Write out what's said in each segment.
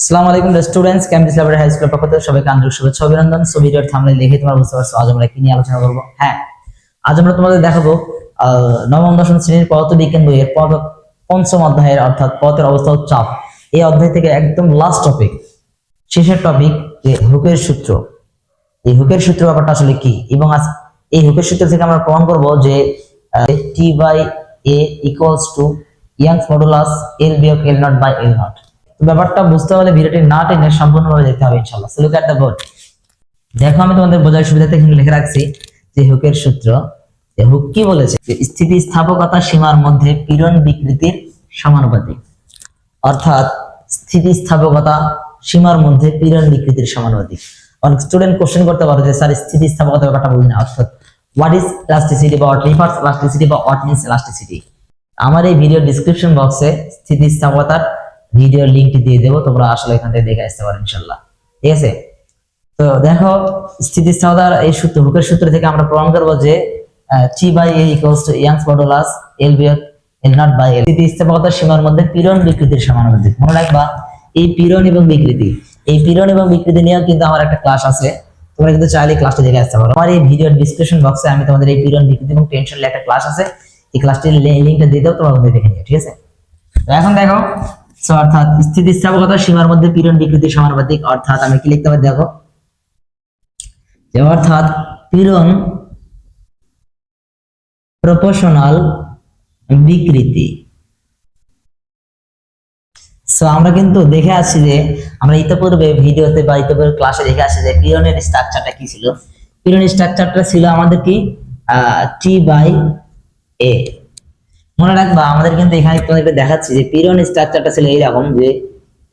আসসালামু আলাইকুম students, campus laboratory high স্কুলের পক্ষ থেকে সবাইকে আন্তরিক শুভেচ্ছা অভিনন্দন। সো ভিডিওর থাম্বনেল দেখে তোমরা বুঝতে পারছো আজ আমরা কি নিয়ে আলোচনা করব। হ্যাঁ, আজ আমরা তোমাদের দেখাবো নবম দশম শ্রেণীর পদার্থবিজ্ঞান বইয়ের পঞ্চম অধ্যায়ের অর্থাৎ পথের অবস্থা ও চাপ এই অধ্যায় থেকে একদম লাস্ট টপিক, শেষের টপিক, যে হুকের সূত্র। এই হুকের সূত্র ব্যাপারটা আসলে কি, এবং আজ এই হুকের সূত্র থেকে আমরা প্রমাণ করব যে T by A equals to Young's modulus L বিয়োগ L not by L not. ব্যাপারটা বুঝতে হলে ভিডিওটি না টেনে সম্পূর্ণভাবে দেখতে হবে ইনশাআল্লাহ। So look at the board. দেখো, আমি তোমাদের বোঝার সুবিধার্থে এখানে লিখে রাখছি যে হুকের সূত্র। যে হুক কি বলেছে, যে স্থিতিস্থাপকতা সীমার মধ্যে পীড়ন বিকৃতির সমানুপাতিক, অর্থাৎ স্থিতিস্থাপকতা সীমার মধ্যে পীড়ন বিকৃতির সমানুপাতিক। অনেক স্টুডেন্ট কোশ্চেন করতে পারে যে স্যার স্থিতিস্থাপকতা ব্যাপারটা বুঝি না, অর্থাৎ হোয়াট ইজ ইলাস্টিসিটি বা হোয়াট রিফার্স ইলাস্টিসিটি বা হোয়াট মিন্স ইলাস্টিসিটি। আমার এই ভিডিও ডিসক্রিপশন বক্সে স্থিতিস্থাপকতার ভিডিওর লিংকটি দিয়ে দেবো, তোমরা আসলে এখান থেকে দেখে আসতে পারো ইনশাআল্লাহ। ঠিক আছে, তো দেখো স্থিতিস্থাপকতার এই সূত্র, হুকের সূত্র থেকে আমরা প্রমাণ করবো যে T by A equals to Young's modulus L বিয়োগ এল নট বাই এল। স্থিতিস্থাপকতার সীমার মধ্যে পীড়ন বিকৃতির সমানুপাতিক। মনে রাখবা, এই পীড়ন এবং বিকৃতি, এই পীড়ন এবং বিকৃতি নিয়েও কিন্তু আমার একটা ক্লাস আছে, তোমরা কিন্তু চাইলে ক্লাসটি দেখে আসতে পারো। আমার এই ভিডিওর ডিসক্রিপশন বক্সে আমি তোমাদের এই পীড়ন বিকৃতি এবং টেনশন নিয়ে একটা ক্লাস আছে, এই ক্লাসটির লিংকটা দিয়ে দাও, তোমরা দেখে নিও। ঠিক আছে, তো এখন দেখো, সো অর্থাৎ স্থিতিস্থাপকতার সীমার মধ্যে পীড়ন বিকৃতির সমানুপাতিক, অর্থাৎ আমি কি লিখতে পারি দেখো, যে অর্থাৎ পীড়ন প্রপোর্শনাল বিকৃতি। সো আমরা কিন্তু দেখে আসছি যে আমরা ইতিপূর্বে ভিডিওতে বা ইতিপূর্বে ক্লাসে দেখে আসছি যে পীড়নের স্ট্রাকচারটা কি ছিল। পীড়নের স্ট্রাকচারটা ছিল আমাদের কি টি বাই এ। মনে রাখবা, আমাদের কিন্তু এখানে তোমাদেরকে দেখাচ্ছি যে পীড়ন স্ট্রাকচারটা ছিল এইরকম, যে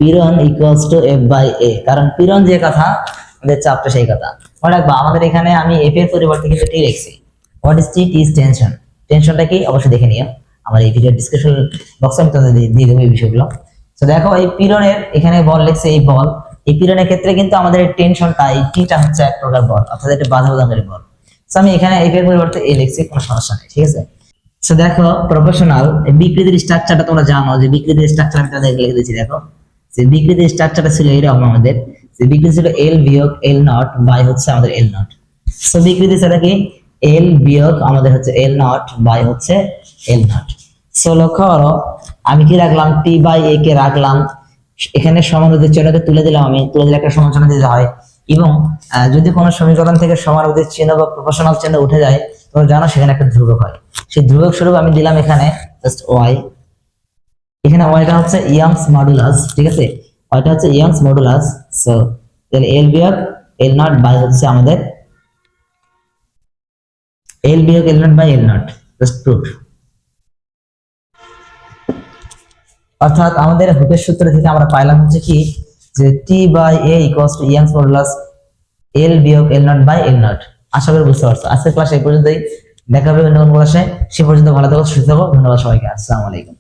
পীড়ন ইকুয়ালস টু এফ বাই এ। কারণ পীড়ন যে কথা, আমাদের চাপটা সেই কথা। মনে রাখবা, আমাদের এখানে আমি এফ এর পরিবর্তে কিন্তু টি লিখছি। What is T? T is tension. টেনশনটা কি অবশ্যই দেখে নিও, আমার এই ভিডিও ডিসক্রিপশন বক্সে আমি তোমাদের দিয়ে দেবো এই বিষয়গুলো। তো দেখো, এই পীড়নের এখানে বল লিখছে, এই বল, এই পীড়নের ক্ষেত্রে কিন্তু আমাদের এই টেনশনটা, এই টিটা হচ্ছে এক প্রকার বল, অর্থাৎ এটা বাধা প্রদানকারী বল। তো আমি এখানে এফ এর পরিবর্তে এ লিখছি, কোনো সমস্যা নেই। ঠিক আছে, সো দেখো প্রপোর্শনাল বিকৃতির স্ট্রাকচারটা তোমরা জানো, যে বিকৃতির স্ট্রাকচার আমি তোমাদের লিখে দিয়েছি। দেখো, যে বিকৃতির স্ট্রাকচারটা ছিল এইরকম, আমাদের যে বিকৃতি ছিল এল বিয়োগ এল নট বাই হচ্ছে আমাদের এল নট। সো বিকৃতি সেটা কি, এল বিয়োগ আমাদের হচ্ছে এল নট বাই হচ্ছে এল নট। সো লক্ষ্য করো, আমি কি রাখলাম, টি বাই এ কে রাখলাম এখানে সমানুপাতিক চিহ্নকে তুলে দিলাম, আমি তুলে দিলে একটা সমান চিহ্ন দিতে হয়। এবং যদি কোনো সমীকরণ থেকে সমানুপাতিক চিহ্ন বা প্রপোর্শনাল চিহ্ন উঠে যায়, তোমরা জানো সেখানে একটা ধ্রুবক হয়। সেই ধ্রুবক স্বরূপ আমি দিলাম এখানে জাস্ট ওয়াই। এখানে ওয়াইটা হচ্ছে ইয়াংস মডুলাস। ঠিক আছে, ওয়াইটা হচ্ছে ইয়াংস মডুলাস। সো তাহলে এল বিয়োগ এল নট বাই হচ্ছে আমাদের এল বিয়োগ L not by L not, just proof. অর্থাৎ আমাদের হুকের সূত্র থেকে আমরা পাইলাম হচ্ছে কি, যে T by A equals to Young's modulus L বিয়োগ L not by L not. আশা করি বুঝতে পারছো। আজকের ক্লাস এই পর্যন্তই, দেখা হবে অন্য কোনো ক্লাসে। সে পর্যন্ত ভালো থাকো, সুস্থ থাকো। ধন্যবাদ সবাইকে। আসসালামু আলাইকুম।